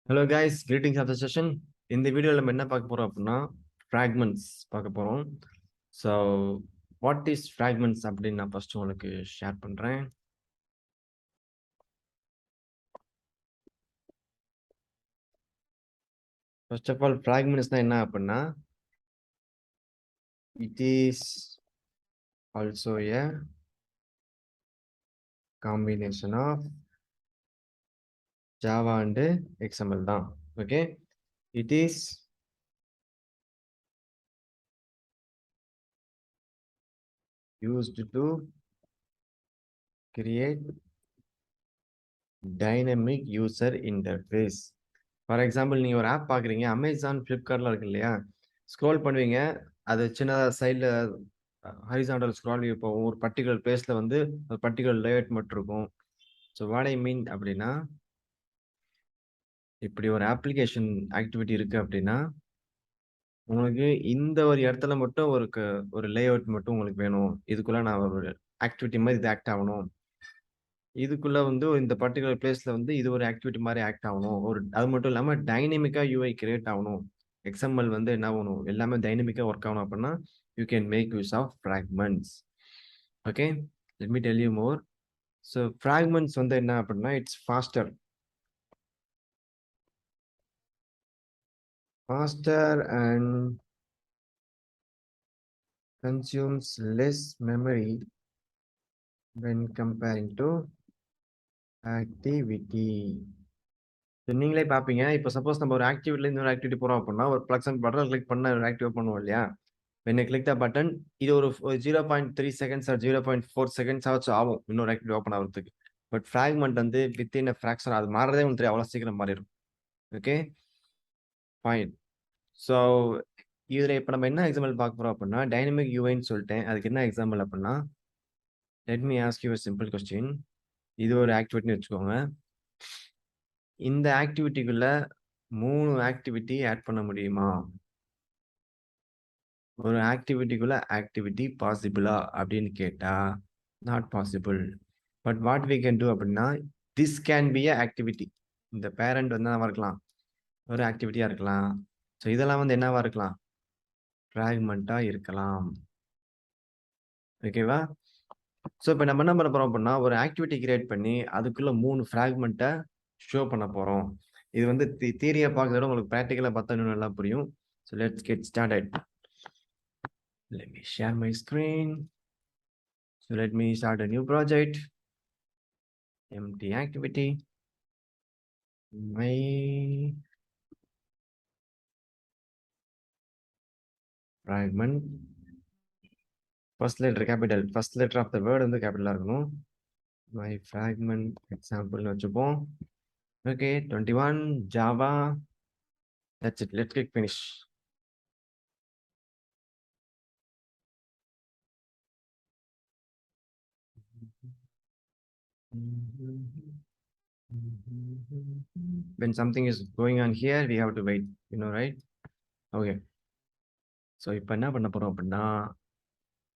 Hello guys, greetings of the session. இந்த வீடியோல நம்ம என்ன பார்க்க போறோம் அப்படின்னா fragments பார்க்க போறோம். So what is fragments அப்படின்னு நான் ஃபர்ஸ்ட் உங்களுக்கு ஷேர் பண்றேன். First of all, fragments என்ன அப்படின்னா it is also a combination of Java and XML தான். Okay, it is used to create dynamic user interface. For example நீங்கள் ஒரு ஆப் பார்க்குறீங்க, அமேசான், ஃப்ளிப்கார்ட்லாம் இருக்கு இல்லையா? ஸ்க்ரோல் பண்ணுவீங்க, அது சின்னதாக சைடில் ஹரிசாண்டல் ஸ்க்ரால் இப்போ ஒரு பர்டிகுலர் பிளேஸில் வந்து ஒரு பர்டிகுலர் லேஅவுட் மட்டும் இருக்கும். ஸோ வாட் ஐ மீன் அப்படின்னா, இப்படி ஒரு அப்ளிகேஷன் ஆக்டிவிட்டி இருக்குது அப்படின்னா, உங்களுக்கு இந்த ஒரு இடத்துல மட்டும் ஒரு லேஅவுட் மட்டும் உங்களுக்கு வேணும். இதுக்குள்ளே நான் ஒரு ஆக்டிவிட்டி மாதிரி இது ஆக்ட் ஆகணும். இதுக்குள்ள வந்து இந்த பர்ட்டிகுலர் பிளேஸ்ல வந்து இது ஒரு ஆக்டிவிட்டி மாதிரி ஆக்ட் ஆகணும். அது மட்டும் இல்லாம டைனமிக்கா யூஐ கிரியேட் ஆகணும். எக்ஸ்எம்எல் வந்து என்ன ஆகணும், எல்லாமே டைனமிக்கா ஒர்க் ஆகணும் அப்படின்னா you can make use of fragments. Okay, let me tell you more. So fragments வந்து என்ன அப்படின்னா it's faster and consumes less memory when comparing to activity. நீங்களே பார்ப்பீங்க, இப்போ சப்போஸ் நம்ம ஒரு ஆக்டிவிட்டில இன்னொரு ஆக்டிவிட்டி போறோம் அப்படின்னா ஒரு ப்ளஸ் அண்ட் பட்டன் கிளிக் பண்ண ஒரு ஆக்டிவ் பண்ணுவோம் இல்லையா? when I click the button, இது ஒரு 0.3 seconds or 0.4 seconds ஆச்சு ஆகும் இன்னொரு ஆக்டிவிட்டி ஓப்பன் ஆகிறதுக்கு. பட் ஃப்ராக்மெண்ட் வந்து வித்தின் அ ஃப்ராக்ஷன், அது மாறதே உங்களுக்கு தெரியும், அவ்வளோ சீக்கிரம் மாறிடும். Okay fine. ஸோ இதில் இப்போ நம்ம என்ன எக்ஸாம்பிள் பார்க்க போகிறோம் அப்படின்னா டைனமிக் யூஐன்னு சொல்லிட்டேன். அதுக்கு என்ன எக்ஸாம்பிள் அப்படின்னா, let me ask you a simple question. இது ஒரு ஆக்டிவிட்டின்னு வச்சுக்கோங்க. இந்த ஆக்டிவிட்டிக்குள்ள 3 ஆக்டிவிட்டி ஆட் பண்ண முடியுமா? ஒரு ஆக்டிவிட்டிக்குள்ள ஆக்டிவிட்டி பாசிபிளா அப்படின்னு கேட்டா not possible. But what we can do அப்படின்னா, this can be a activity. இந்த பேரண்ட் வந்து என்னவா இருக்கலாம், ஒரு ஆக்டிவிட்டியா இருக்கலாம். ஸோ இதெல்லாம் வந்து என்னவா இருக்கலாம், ஃப்ராக்மெண்ட்டா இருக்கலாம். ஓகேவா? ஸோ இப்போ நம்ம என்ன பண்ண போறோம் அப்படின்னா, ஒரு ஆக்டிவிட்டி கிரியேட் பண்ணி அதுக்குள்ள 3 ஃப்ராக்மெண்ட்டை ஷோ பண்ண போறோம். இது வந்து தியரியா பார்க்கறத விட உங்களுக்கு ப்ராக்டிக்கலா பார்த்தா இன்னும் நல்லா புரியும். So let's get started. Let me share my screen. So let me start a new project. Empty activity. My fragment. First letter capital. First letter of the word வந்து capital இருக்கணும். My fragment example வச்சுப்போம். Okay, 21 Java. That's it. Let's click finish. When something is going on here, we have to wait, you know, right? Okay. So இப்போ என்ன பண்ண போறோம் அப்படின்னா,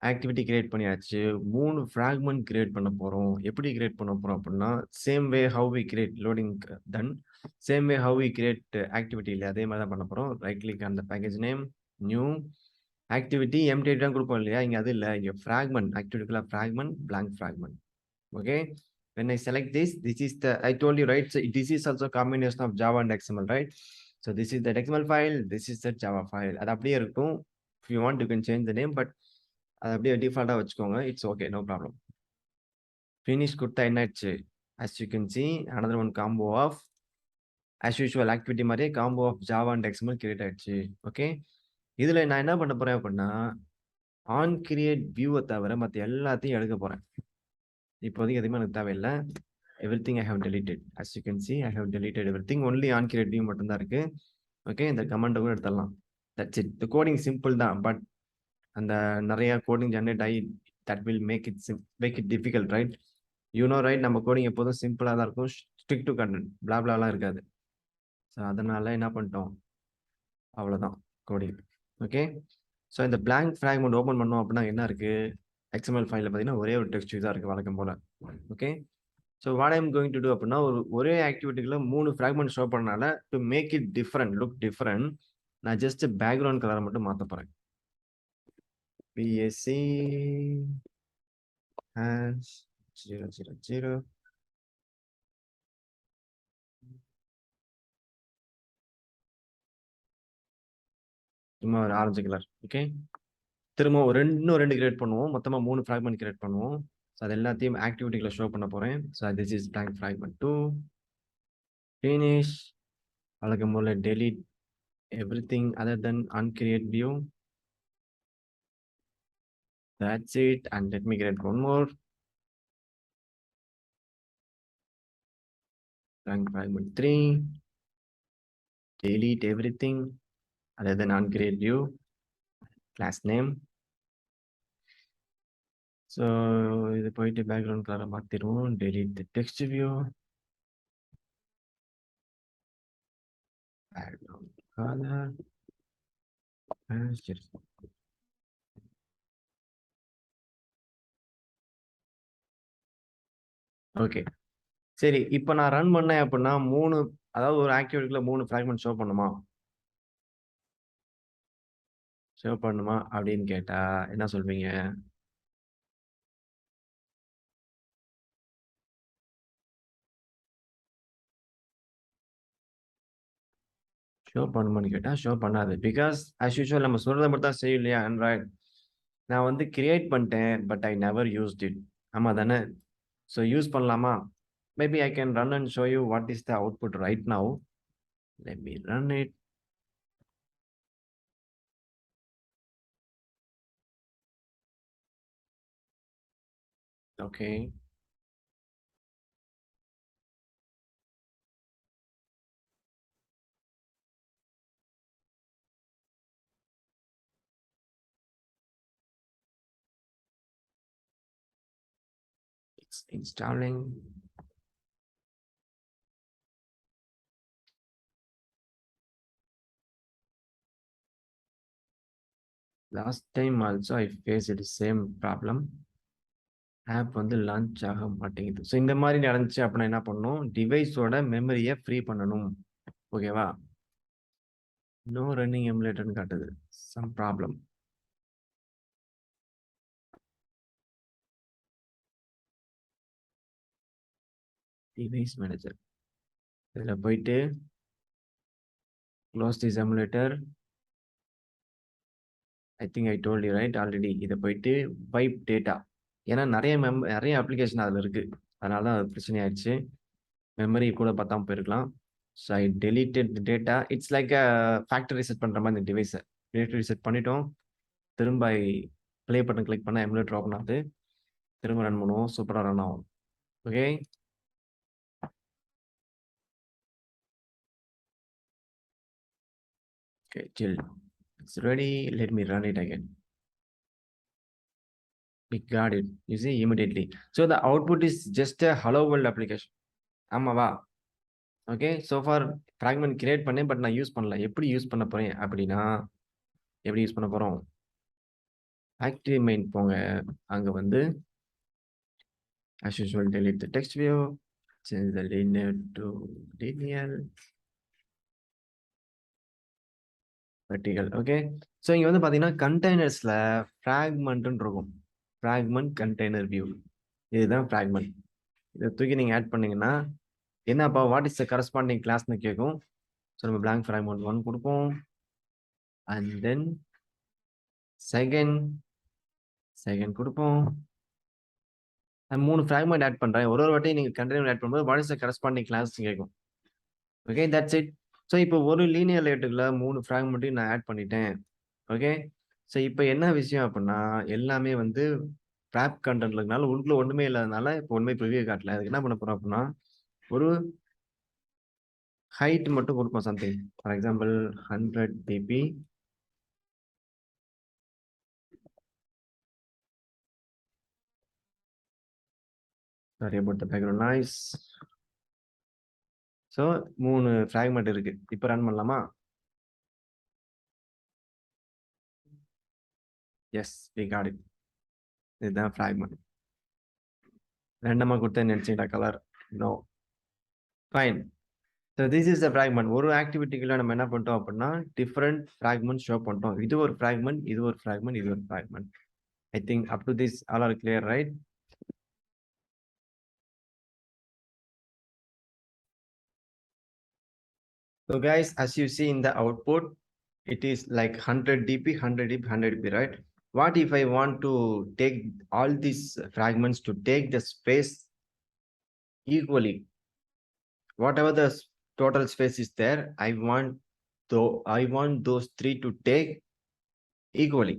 activity create பண்ணியாச்சு. 3 fragment create பண்ண போறோம். எப்படி கிரியேட் பண்ண போறோம் அப்படின்னா, same way how we create loading done, same way how we create activity இல்லை, அதே மாதிரி தான் பண்ண போறோம். Right click on the package name, new activity, empty தான் கொடுப்போம் இல்லையா? இங்க அது இல்லை, இங்க ஃப்ராக்மெண்ட் ஆக்டிவிட்டிக்குள்ள fragment, blank fragment. Okay, when I select this is the, I told you right, so this is also combination of Java and XML, right? So this is the XML file, this is the Java file. அது அப்படியே இருக்கும். If you want you can change the name, but அது அப்படியே டிஃபால்ட்டா வச்சுக்கோங்க. It's okay, no problem. Finish கொடுத்தா என்ன ஆச்சு? as you can see, another one combo of as usual activity மாதிரியே combo of Java and XML create ஆயிடுச்சு. Okay, இதுல நான் என்ன பண்ண போறேன் அப்படின்னா, ஆன் கிரியேட் வியூவை தவிர மற்ற எல்லாத்தையும் எடுக்க போறேன். இப்போதைக்கு எதுவுமே எனக்கு தேவையில்லை. everything I have deleted. As you can see, I have deleted everything. Only on create view மட்டும் தான் இருக்கு. ஓகே, இந்த கமெண்ட் கூட எடுத்துடலாம். That's it. The coding simple தான், பட் அந்த நிறைய கோடிங் ஜெனரேட் ஆகி that will make it difficult, right? You know, right? நம்ம கோடிங் எப்போதும் சிம்பிளா தான் இருக்கும். ஸ்டிக் டு கண்டென்ட், பிளாப்லாலாம் இருக்காது. ஸோ அதனால என்ன பண்ணிட்டோம், அவ்வளோதான் கோடிங். ஓகே, ஸோ இந்த பிளாங்க் ஃப்ராக்மெண்ட் ஓப்பன் பண்ணோம் அப்படின்னா என்ன இருக்கு, XML ஃபைலில் பார்த்தீங்கன்னா ஒரே ஒரு டெக்ஸ்ட் தான் இருக்கு வழக்கம் போல. Okay, so what I'm going to do அப்படின்னா ஒரே ஆக்டிவிட்டிக்குள்ள 3 ஃப்ராக்மெண்ட் ஷோ பண்ணனால to make it different look different நான் ஜஸ்ட் பேக்ரவுண்ட் கலரை மட்டும் மாற்ற போறேன். பிஎஸ்சி ஹேஷ் 000 சும்மா ஒரு ஆரஞ்சு கலர். ஓகே, திரும்ப இன்னும் 2 கிரியேட் பண்ணுவோம். மொத்தமா 3 ஃப்ராக்மெண்ட் கிரியேட் பண்ணுவோம். ஸோ அது எல்லாத்தையும் ஆக்டிவிட்டிகளை ஷோ பண்ண போறேன். So this is blank fragment 2. Finish. வழக்கம் போல delete everything other than uncreate view. That's it. And let me create one more. Blank fragment 3. Delete everything other than uncreate view. Class name. So இது போயிட்டு background கலரை மாற்றிடுவோம். delete the text view. Background color. சரி. Okay, சரி. இப்போ நான் run பண்ணேன் அப்படின்னா 3, அதாவது ஒரு ஆக்டிவிட்டிக்குள்ள 3 ஃப்ராக்மெண்ட் ஷோ பண்ணுமா அப்படின்னு கேட்டா என்ன சொல்வீங்க? ஷோ பண்ணுமான்னு கேட்டா ஷோ பண்ணாது. பிகாஸ் ஆஸ் யூஷுவல் நம்ம சொல்றத மட்டும் தான் செய்யும் இல்லையா ஆண்ட்ராய்டு. நான் வந்து கிரியேட் பண்ணிட்டேன், but I never used it. ஆமா தானே? ஸோ யூஸ் பண்ணலாமா? Maybe I can run and show you what is the output right now. Let me run it. Okay, it's installing. Last time also I faced the same problem. App வந்து launch ஆக மாட்டேங்குது. So இந்த மாதிரி நடந்துச்சு அப்படின்னா என்ன பண்ணணும்? டிவைஸோட மெமரியை ஃப்ரீ பண்ணணும். ஓகேவா? நோ ரன்னிங் எமுலேட்டர்னு காட்டுது. Some problem. டிவைஸ் மேனேஜர் இதில் போயிட்டு close this emulator. I think I told you right already. இதை போயிட்டு வைப் டேட்டா. ஏன்னா நிறைய அப்ளிகேஷன் அதில் இருக்குது. அதனால தான் அது பிரச்சனை ஆயிடுச்சு. மெமரி கூட பார்த்தாம போயிருக்கலாம். So I deleted data. It's like a factory reset பண்ணுற மாதிரி இந்த டிவைஸை ஃபேக்டரி ரீசெட் பண்ணிட்டோம். திரும்ப ப்ளே பட்டன் கிளிக் பண்ணால் எமுலேட்டர் ஓப்பன் ஆகுது. திரும்ப ரன் பண்ணுவோம். சூப்பராக ரன் ஆகும். Okay, okay, chill. It's ready. Let me run it again. We got it. You see immediately. So the output is just a hello world application. ஆமாவா? Okay, so far fragment create பண்ணேன், but நான் use பண்ணல. எப்படி use பண்ண போறேன் அப்படின்னா, எப்படி use பண்ண போறோம்? ஆக்டிவ் மெயின் போங்க. அங்க வந்து as usual delete the text view, change the linear to linear, vertical. Okay, so இங்க வந்து பாத்தீங்கன்னா கண்டெய்னர்ஸ்ல ஃப்ராக்மெண்ட்னு இருக்கும். ஃப்ராக்மெண்ட் கண்டெய்னர் வியூ, இதுதான் ஃப்ராக்மெண்ட். இதை தூக்கி நீங்க ஆட் பண்ணீங்கன்னா என்னப்பா வாட் இஸ் த கரஸ்பாண்டிங் கிளாஸ்னு கேட்கும். ஸோ நம்ம blank fragment 1 கொடுப்போம். அண்ட் தென் செகண்ட் கொடுப்போம். 3 ஃப்ராக்மெண்ட் ஆட் பண்றேன். ஒரு வாட்டி நீங்க கண்டெய்னர் ஆட் பண்ணும்போது what is the corresponding class கேட்கும். Okay, that's it. ஸோ இப்போ ஒரு லீனியர் லேட்டுக்குள்ள 3 ஃப்ராக்மெண்ட்டையும் நான் ஆட் பண்ணிட்டேன். ஓகே, ஸோ இப்போ என்ன விஷயம் அப்படின்னா எல்லாமே வந்து ட்ராப் கண்டென்ட்ல இருக்கனால உள்ளுக்குள்ள ஒண்ணுமே இல்லாதனால இப்போ ஒண்ணுமே ப்ரிவியூ காட்டல. அதுக்கு என்ன பண்ண போறோம் அப்படின்னா ஒரு ஹைட் மட்டும் கொடுப்போம். Something for example 100 dp. Sorry about the background noise. So 3 fragment இருக்கு. இப்போ ரன் பண்ணலாமா? Yes, we got it. இதுதான் ஃப்ராக்மெண்ட். ரெண்டமா கொடுத்தேன் நினைச்சீங்களா colour? No. Fine. So this is the fragment. ஒரு ஆக்டிவிட்டிக்குள்ள நம்ம என்ன பண்ணிட்டோம் அப்படின்னா டிஃப்ரெண்ட் ஃப்ராக்மெண்ட் ஷோ பண்ணிட்டோம். இது ஒரு ஃப்ராக்மெண்ட், இது ஒரு ஃப்ராக்மெண்ட், இது ஒரு fragment. I think up to this all R clear, right? So guys, as you see in the output, it is like 100 dp, 100 dp, 100 dp, right? What if I want to take all these fragments to take the space equally? Whatever the total space is there, I want those three to take equally.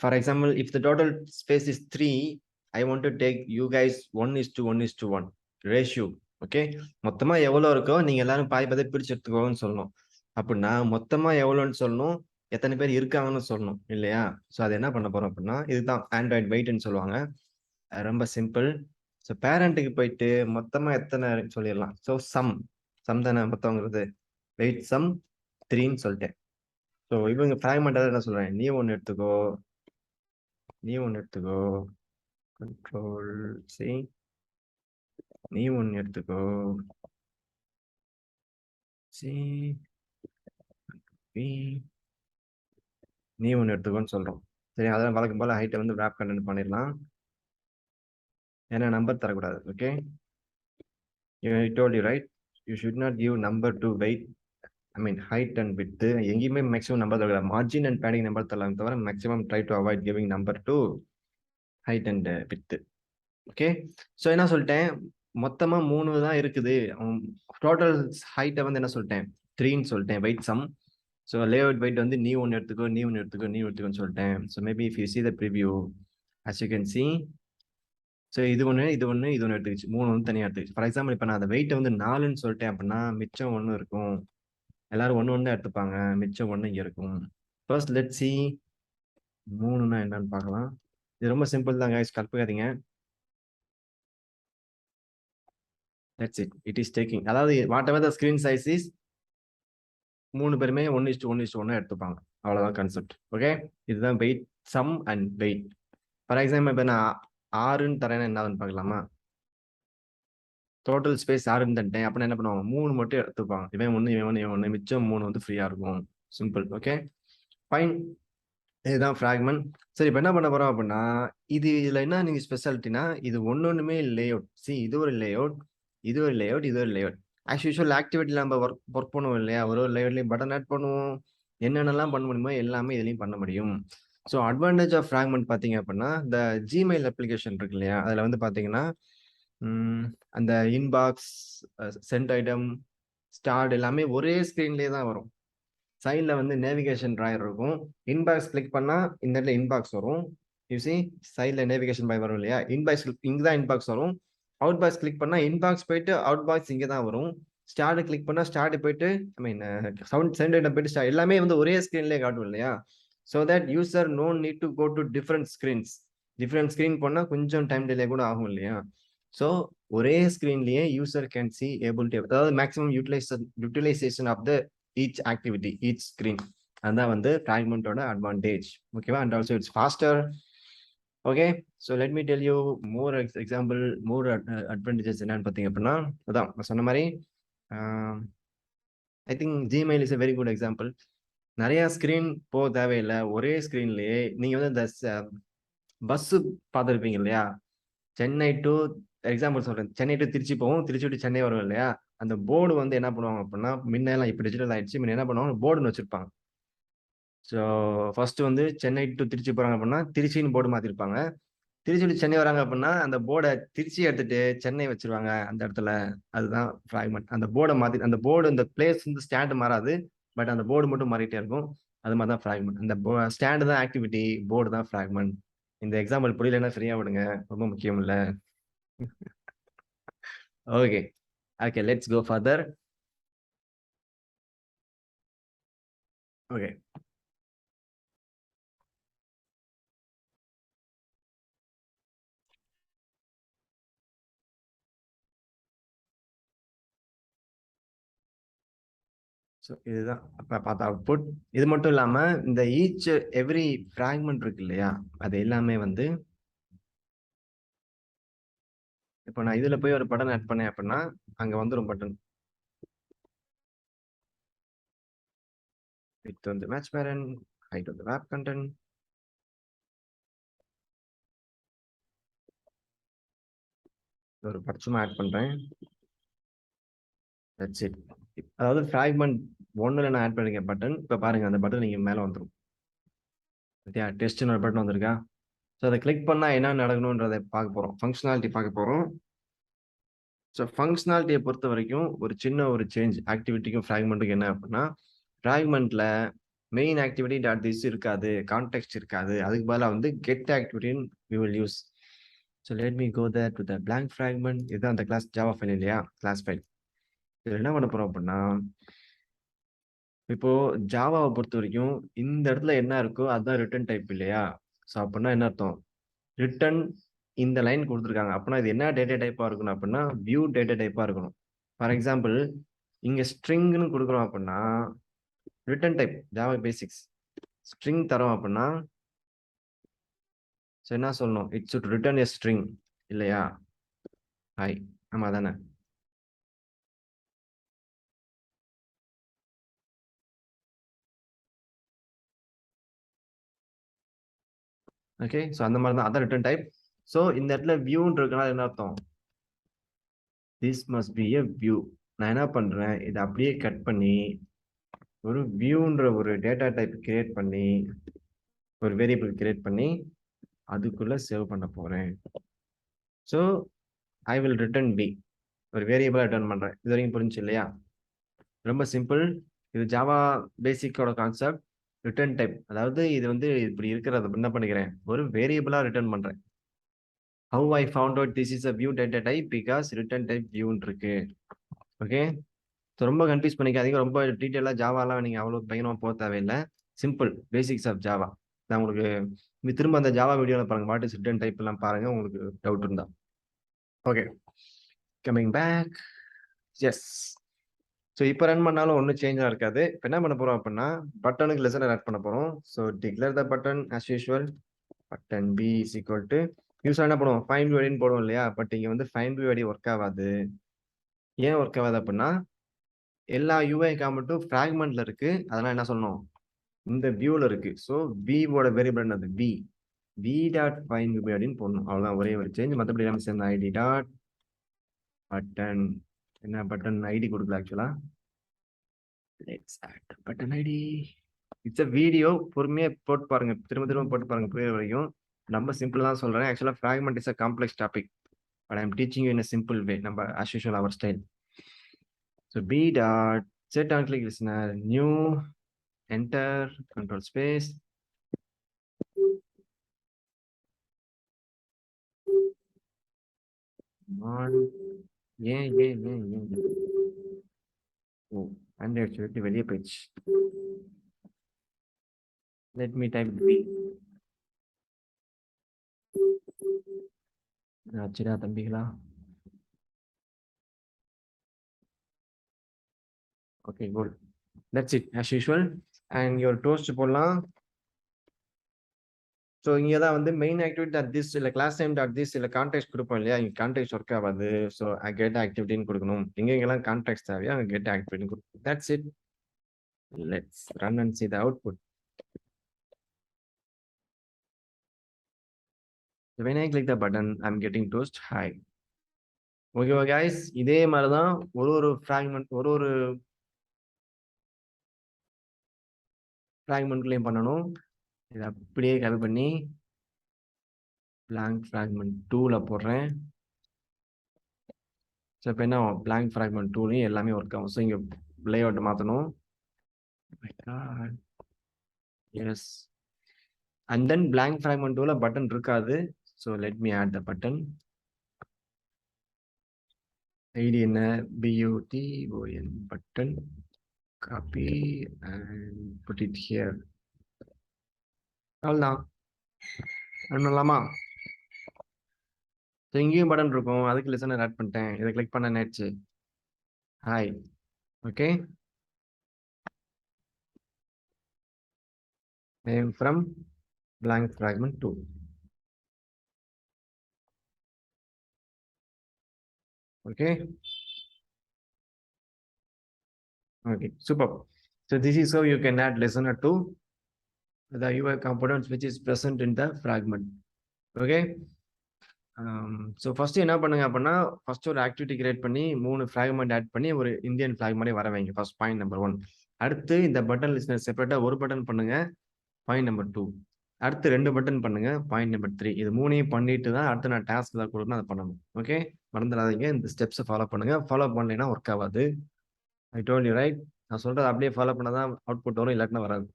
For example, if the total space is 3, I want to take you guys 1:1:1 ratio. Okay, மொத்தமா எவ்வளவு இருக்கோ நீங்க எல்லாரும் பாதி பாதி பிரிச்சு எடுத்துக்கோங்கன்னு சொல்லணும். அப்படின்னா மொத்தமா எவ்வளோன்னு சொல்லணும், எத்தனை பேர் இருக்காங்கன்னு சொல்லணும் இல்லையா? ஸோ அது என்ன பண்ண போறோம் அப்படின்னா இதுதான் ஆண்ட்ராய்டு வெயிட்னு சொல்லுவாங்க. ரொம்ப சிம்பிள். ஸோ பேரண்ட்டுக்கு போயிட்டு மொத்தமா எத்தனை சொல்லிடலாம். ஸோ சம் தானே மொத்தங்கிறது, வெயிட் சம் 3ன்னு சொல்லிட்டேன். ஸோ இவங்க ஃப்ராக்மெண்ட் என்ன சொல்றேன், நீ ஒன்று எடுத்துக்கோ, கண்ட்ரோல் சி, நீ ஒன்று எடுத்துக்கோ, சி பி, நீ ஒன்று எடுத்துக்கோன்னு சொல்றோம். சரி, அதான் வழக்கம் போல ஹைட்டை வந்து wrap கண்டென்ட் பண்ணிடலாம். ஏன்னா நம்பர் தரக்கூடாது. Okay, I told you right, you should not give number to weight, I mean height and width. எங்கேயுமே மேக்ஸிமம் நம்பர் தரக்கூடாது. மார்ஜின் அண்ட் பேடிங் நம்பர் தரலாம் தவிர maximum try to avoid giving number to height and width. Okay, so என்ன சொல்லிட்டேன், மொத்தமா 3 தான் இருக்குது. Total ஹைட்டை வந்து என்ன சொல்லிட்டேன், 3ன்னு சொல்லிட்டேன். Weight sum. So layout weight வந்து நீ ஒன்று எடுத்துக்கோ, நீ ஒன்று எடுத்துக்கோ, நீ எடுத்துக்கோன்னு சொல்லிட்டேன். So maybe if you see the preview, as you can see, so இது ஒன்று எடுத்துக்கிச்சு, 3 வந்து தனியாக எடுத்துக்கிச்சு. ஃபார் எக்ஸாம்பிள் இப்போ நான் அந்த வெயிட்டை வந்து 4ன்னு சொல்லிட்டேன் அப்படின்னா மிச்சம் 1 இருக்கும். எல்லாரும் 1 தான் எடுத்துப்பாங்க, மிச்சம் 1 இங்கே இருக்கும். ஃபர்ஸ்ட் லெட் சி 3ன்னா என்னன்னு பார்க்கலாம். இது ரொம்ப சிம்பிள் தான் guys, கற்புக்காதீங்க. That's it. It is taking. அதாவது whatever the screen size is, 3 பேருமே 1:1:1 எடுத்துப்பாங்க. அவ்வளவுதான் கான்செப்ட். ஓகே, இதுதான் weight sum and weight. For example இப்போ நான் 6ன்னு தரேன்னா என்னன்னு பார்க்கலாமா? டோட்டல் ஸ்பேஸ் 6ன்னு தந்துட்டேன் அப்படின்னா என்ன பண்ணுவாங்க, 3 மட்டும் எடுத்துப்பாங்க. இவன் 1, மிச்சம் 3 வந்து ஃப்ரீயா இருக்கும். சிம்பிள். ஓகே ஃபைன், இதுதான் ஃப்ராக்மெண்ட். சரி, இப்போ என்ன பண்ண போறோம் அப்படின்னா இதுல என்ன நீங்க ஸ்பெஷாலிட்டினா இது ஒன்னொன்னுமே லேஅவுட். சி, இது ஒரு லேஅவுட், இது ஒரு லேஅவுட், இது ஒரு லேஅவுட். ஆஸ் யூஷுவல் ஆக்டிவிட்டியில் நம்ம ஒர்க் பண்ணுவோம் இல்லையா, ஒரு லேஅவுட்லையும் பட்டன் ஆட் பண்ணுவோம், என்னென்னலாம் பண்ண முடியுமோ எல்லாமே இதுலையும் பண்ண முடியும். ஸோ அட்வான்டேஜ் ஆஃப் ஃப்ராக்மெண்ட் பார்த்தீங்க அப்படின்னா இந்த ஜிமெயில் அப்ளிகேஷன் இருக்கு இல்லையா, அதில் வந்து பார்த்தீங்கன்னா அந்த இன்பாக்ஸ், சென்ட் ஐட்டம், ஸ்டார்ட் எல்லாமே ஒரே ஸ்க்ரீன்லேயே தான் வரும். சைடில் வந்து நேவிகேஷன் ட்ராயர் இருக்கும். இன்பாக்ஸ் கிளிக் பண்ணால் இந்த இடத்துல இன்பாக்ஸ் வரும். யூசி சைடில் நேவிகேஷன் பாய் வரும் இல்லையா, இன்பாக்ஸ் இங்கே தான் இன்பாக்ஸ் வரும். அவுட் பாக்ஸ் கிளிக் பண்ணால் இன்பாக்ஸ் போயிட்டு அவுட் பாக்ஸ் இங்கே தான் வரும். ஸ்டார்ட் கிளிக் பண்ணால் ஸ்டார்ட் போயிட்டு ஐ மீன் சென்ட் ஐட்டம் போயிட்டு ஸ்டார்ட் எல்லாமே வந்து ஒரே ஸ்க்ரீன்லேயே காட்டும் இல்லையா. So that user no need to go to different screens. Different screen போனால் கொஞ்சம் டைம் டிலே கூட ஆகும் இல்லையா. ஸோ ஒரே ஸ்க்ரீன்லேயே user can see able to, அதாவது maximum utilization of the each activity, each screen. அதான் வந்து ஃப்ராக்மெண்டோட அட்வான்டேஜ். ஓகேவா, and also it's faster. Okay, so let me tell you more example, more advantages என்னன்னு பார்த்தீங்க அப்படின்னா அதான் நான் சொன்ன மாதிரி I think Gmail is a very good example. நிறைய ஸ்க்ரீன் போக தேவையில்லை, ஒரே ஸ்க்ரீன்லேயே நீங்கள் வந்து இந்த பஸ்ஸு பார்த்துருப்பீங்க இல்லையா, சென்னை டு எக்ஸாம்பிள் சொல்கிறேன், சென்னை டு திருச்சி போகும், திருச்சி டு சென்னை வரும் இல்லையா. அந்த போர்டு வந்து என்ன பண்ணுவாங்க அப்படின்னா முன்னெல்லாம் இப்போ டிஜிட்டல் ஆயிடுச்சு, முன்ன என்ன பண்ணுவாங்க போர்டுன்னு வச்சிருப்பாங்க. ஸோ ஃபர்ஸ்ட் வந்து சென்னை டு திருச்சி போறாங்க அப்படின்னா திருச்சின்னு போர்டு மாத்திருப்பாங்க. திருச்சி டு சென்னை வராங்க அப்படின்னா அந்த போர்டை திருச்சி எடுத்துட்டு சென்னை வச்சிருவாங்க அந்த இடத்துல. அதுதான் ஃப்ராக்மெண்ட். அந்த போர்டை மாத்தி, அந்த போர்டு இந்த பிளேஸ் வந்து ஸ்டாண்டு மாறாது, பட் அந்த போர்டு மட்டும் மாறிட்டே இருக்கும். அது மாதிரி தான் ஃப்ராக்மெண்ட். அந்த ஸ்டாண்டு தான் ஆக்டிவிட்டி, போர்டு தான் ஃப்ராக்மெண்ட். இந்த எக்ஸாம்பிள் புரியலன்னா ஃப்ரீயா விடுங்க, ரொம்ப முக்கியம் இல்லை. Okay okay, let's go further. Okay, so இதுதான் பார்த்த அவுட்புட். இது மட்டும் இல்லாமல் இந்த ஈச் எவ்ரி ஃப்ராக்மெண்ட் இருக்கு இல்லையா, அது எல்லாமே வந்து இப்போ நான் இதுல போய் ஒரு பட்டன் ஆட் பண்ணேன் அப்படின்னா அங்க வந்துடும் பட்டன். width வந்து மேட்ச் பேரண்ட், ஹைட் வந்து wrap content. ஒரு பட்சமா ஆட் பண்றேன். That's it. அதாவது ஃப்ராக்மெண்ட் 1ல நான் ஆட் பண்ணிருக்கேன் பட்டன். இப்போ பாருங்க அந்த பட்டன் நீங்க மேல வந்துடும். சரியா? டெஸ்ட்னு ஒரு பட்டன் வந்திருக்கா? ஸோ அதை கிளிக் பண்ணா என்ன நடக்கணுன்றதை பார்க்க போறோம். ஃபங்க்ஷனாலிட்டி பார்க்க போறோம். ஸோ ஃபங்க்ஷனாலிட்டியை பொறுத்த வரைக்கும் ஒரு சின்ன ஒரு சேஞ்ச் ஆக்டிவிட்டிக்கும் ஃப்ராக்மெண்ட்டுக்கும் என்ன அப்படின்னா, ஃப்ராக்மெண்ட்ல மெயின் ஆக்டிவிட்டி டாட் திஸ் இருக்காது, கான்டெக்ஸ்ட் இருக்காது. அதுக்கு பதிலாக வந்து கெட் ஆக்டிவிட்டின்னு we will use. So let me go there to the blank fragment. இதுதான் அந்த கிளாஸ் ஜாவா ஃபைல் இல்லையா, கிளாஸ் ஃபைல். இதில் என்ன பண்ண போறோம் அப்படின்னா, இப்போ ஜாவாவை பொறுத்த வரைக்கும் இந்த இடத்துல என்ன இருக்கோ அதுதான் ரிட்டர்ன் டைப் இல்லையா. ஸோ அப்படின்னா என்ன அர்த்தம், ரிட்டர்ன் இந்த லைன் கொடுத்துருக்காங்க அப்படின்னா இது என்ன டேட்டா டைப்பாக இருக்கணும் அப்படின்னா வியூ டேட்டா டைப்பாக இருக்கணும். ஃபார் எக்ஸாம்பிள் இங்கே ஸ்ட்ரிங்னு கொடுக்குறோம் அப்படின்னா return type Java basics string தரோம் அப்படின்னா ஸோ என்ன சொல்லணும், it should return a string இல்லையா. ஹாய், ஆமாம் தானே. ஓகே, ஸோ அந்த மாதிரி தான் அதான் ரிட்டர்ன் டைப். ஸோ இந்த இடத்துல வியூன்னு இருக்கனால என்ன அர்த்தம், this must be a view. நான் என்ன பண்றேன், இதை அப்படியே கட் பண்ணி ஒரு வியூன்ற ஒரு டேட்டா டைப் கிரியேட் பண்ணி ஒரு வேரியபிள் கிரியேட் பண்ணி அதுக்குள்ள சேவ் பண்ண போறேன். So I will return B, ஒரு வேரியபிளா ரிட்டர்ன் பண்றேன். இது வரைக்கும் புரிஞ்சு இல்லையா? ரொம்ப சிம்பிள். இது ஜாவா பேசிக்கோட கான்செப்ட். ரிட்டர்ன் டைப் அதாவது இது வந்து இப்படி இருக்கிறத என்ன பண்ணிக்கிறேன், ஒரு வேரியபிளா ரிட்டர்ன் பண்றேன். How I found out this is a view data type because return type வியூன்னு இருக்கு. ஓகே, ரொம்ப கன்ஃபியூஸ் பண்ணிக்காதீங்க. ரொம்ப டீட்டெயிலாக ஜாவாலாம் நீங்கள் அவ்வளோ பயங்கரமாக போக தேவையில்லை. Simple basics of Java. நான் உங்களுக்கு திரும்ப அந்த ஜாவா வீடியோவில் பாருங்க, வாட் இஸ் ரிட்டர்ன் டைப் எல்லாம் பாருங்க உங்களுக்கு டவுட் இருந்தா. Okay, coming back. Yes, so இப்போ ரன் பண்ணாலும் ஒன்றும் சேஞ்சாக இருக்காது. இப்போ என்ன பண்ண போகிறோம் அப்படின்னா பட்டனுக்கு லெசனர் ஆட் பண்ண போகிறோம். So declare the button as usual. Button B is equal to யூஸ்வலாக என்ன பண்ணுவோம், ஃபைண்ட் வியூ ஐடின்னு போடுவோம் இல்லையா. பட் இங்கே வந்து ஃபைண்ட் வியூ ஐடி ஒர்க் ஆகாது. ஏன் ஒர்க் ஆகாது அப்படின்னா எல்லா யூஐ காமெண்ட்டும் ஃப்ராக்மெண்ட்ல இருக்கு. அதெல்லாம் என்ன சொல்லணும், இந்த வியூல இருக்கு. ஸோ விவோட வேரியபிள் என்னது, V. V dot find view அப்படின்னு போடணும். அவ்வளோதான், ஒரே ஒரு சேஞ்ச். மற்றபடி எல்லாமே சேர்ந்த ஐடி டாட் பட்டன். என்ன பட்டன் ஐடி கொடுக்கல ஆக்சுவலா. Let's add button ID. It's a video, பொறுமையா போட்டு பாருங்க, திரும்ப திரும்ப போட்டு பாருங்க புரியுற வரைக்கும். நம்ம சிம்பிள் தான் சொல்றேன். ஆக்சுவலா fragment is a complex topic, but I'm teaching you in a simple வே. நம்ம as usual our style. So b dot set on click listener new enter control space on. ஏன் ஓ, ஆண்ட்ராய்ட் சொல்லிட்டு வெளியே போயிடுச்சு. Let me type P. ஆச்சுடா தம்பிகளா. Okay good, that's it as usual. And your toast போடலாம். So இங்கே தான் வந்து மெயின் ஆக்டிவிட்டி டாட் திஸ் இல்லை கிளாஸ் டைம் டாட் திஸ் இல்லை கான்டெக்ட் கொடுப்போம் இல்லையா. இங்கே கான்டெக்ட் ஒர்க் ஆகாது. ஸோ கெட் ஆக்டிவிட்டின்னு கொடுக்கணும். எங்கெங்கெல்லாம் கான்டெக்ட் தேவையோ அங்கே கெட் ஆக்டிவிட்டின்னு கொடுக்கணும். That's it. Let's run and see the output. When I click the button, I'm getting toast. Hi. ஓகேவா கைஸ், இதே மாதிரி தான் ஒரு ஒரு ஃப்ராக்மெண்ட் ஒரு ஃப்ராக்மெண்ட்லையும் பண்ணணும். இதை அப்படியே கல் பண்ணி blank fragment 2ல போடுறேன். ஸோ இப்போ என்ன blank fragment 2லையும் எல்லாமே ஒர்க் ஆகும். ஸோ இங்கே லேஅவுட் மாற்றணும். Yes, and then blank fragment 2ல பட்டன் இருக்காது. So let me add the button. ID என்ன, BUTON button. Copy and put it here. அவ்வளோதான், ரன் பண்ணலாமா. ஸோ இங்கேயும் பட்டன் இருக்கும், அதுக்கு லிசனர் ஆட் பண்ணிட்டேன். இதை கிளிக் பண்ண நேச்சு hi. Okay, name from blank fragment 2. Okay. Okay, super. So this is how you can add listener to the UI components which is present in the fragment. Okay. So first என்ன பண்ணுங்க அப்படின்னா first ஒரு activity create பண்ணி 3 fragment add பண்ணி ஒரு Indian flag மாதிரி வர வைங்க. First point number 1. அடுத்து இந்த பட்டன் லிஸ்னர் செப்பரேட்டா ஒரு பட்டன் பண்ணுங்க. Point number 2. அடுத்து 2 பட்டன் பண்ணுங்க. Point number 3. இது 3ஐயும் பண்ணிட்டு தான் அடுத்து நான் டாஸ்க் தான் கொடுக்கணும், அதை பண்ணணும். ஓகே, மறந்துடாதீங்க. இந்த ஸ்டெப்ஸை ஃபாலோ பண்ணுங்க. ஃபாலோ பண்ணலைன்னா ஒர்க் ஆகாது. I told you right. நான் சொல்றது அப்படியே ஃபாலோ பண்ணாதான் அவுட்புட் வரும், இல்லாட்டினா வராது.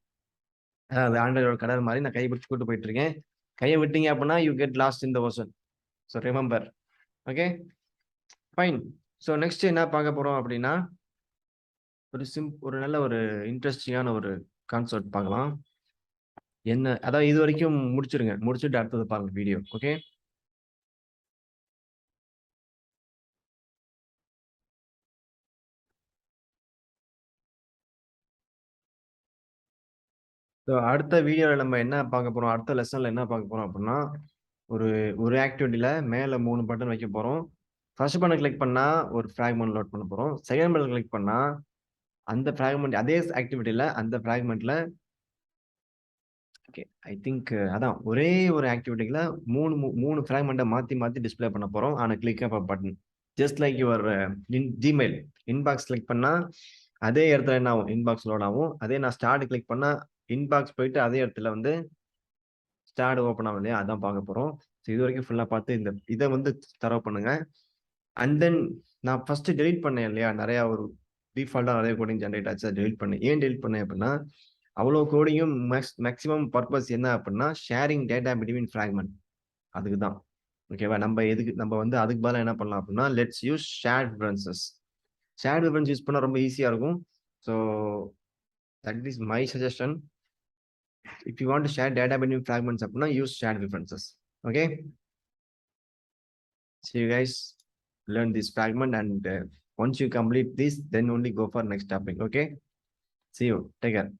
அது ஆண்ட்ராய்டோட கடல் மாதிரி நான் கை பிடிச்சி கூட்டு போயிட்டு இருக்கேன். கையை விட்டீங்க அப்படின்னா you get lost in the ocean. So remember. Okay, fine. So next என்ன பார்க்க போறோம் அப்படின்னா ஒரு நல்ல ஒரு இன்ட்ரெஸ்டிங்கான ஒரு கான்செப்ட் பார்க்கலாம். என்ன அதாவது இது வரைக்கும் முடிச்சிருங்க, முடிச்சுட்டு அடுத்தது பாருங்க வீடியோ. ஓகே, ஸோ அடுத்த வீடியோவில் நம்ம என்ன பார்க்க போறோம், அடுத்த லெசன்ல என்ன பார்க்க போறோம் அப்படின்னா ஒரு ஆக்டிவிட்டியில மேல 3 பட்டன் வைக்க போறோம். ஃபர்ஸ்ட் பட்டன் கிளிக் பண்ணா ஒரு ஃபிராக்மெண்ட் லோட் பண்ண போறோம். செகண்ட் பட்டன் கிளிக் பண்ணா அந்த ஃபிராக்மெண்ட் அதே ஆக்டிவிட்டியில அந்த ஃபிராக்மெண்ட்ல ஓகே ஐ திங்க் அதான் ஒரே ஒரு ஆக்டிவிட்டில மூணு ஃபிராக்மெண்ட்டை மாத்தி மாத்தி டிஸ்பிளே பண்ண போறோம் on click off button. Just like your Gmail inbox click பண்ணா அதே இடத்துல என்ன ஆகும், இன்பாக்ஸ் லோட் ஆகும். அதே நான் ஸ்டார்ட் கிளிக் பண்ணா இன்பாக்ஸ் போயிட்டு அதே இடத்துல வந்து ஸ்டார்ட் ஓப்பன் ஆகும் இல்லையா, அதான் பார்க்க போறோம். ஸோ இது வரைக்கும் ஃபுல்லா பார்த்து இதை வந்து தரவு பண்ணுங்க. அண்ட் தென் நான் ஃபர்ஸ்ட் டெலிட் பண்ணேன் இல்லையா, நிறைய ஒரு டிஃபால்ட்டா நிறைய கோடிங் ஜென்ரேட் ஆச்சு, அதை டெலிட் பண்ணேன். ஏன் டெலிட் பண்ணேன் அப்படின்னா அவ்வளோ கோடிங்கும் மேக்ஸிமம் பர்பஸ் என்ன அப்படின்னா ஷேரிங் டேட்டா பிட்வீன் ஃபிராக்மெண்ட், அதுக்கு தான். ஓகேவா, நம்ம வந்து அதுக்கு பதிலாக என்ன பண்ணலாம் அப்படின்னா let's use shared references. Shared reference use பண்ணால் ரொம்ப ஈஸியாக இருக்கும். So that is my suggestion. If you want to share data between fragments, use shared references. Okay. So you guys learn this fragment, and once you complete this, then only go for next topic. Okay. See you. Take care.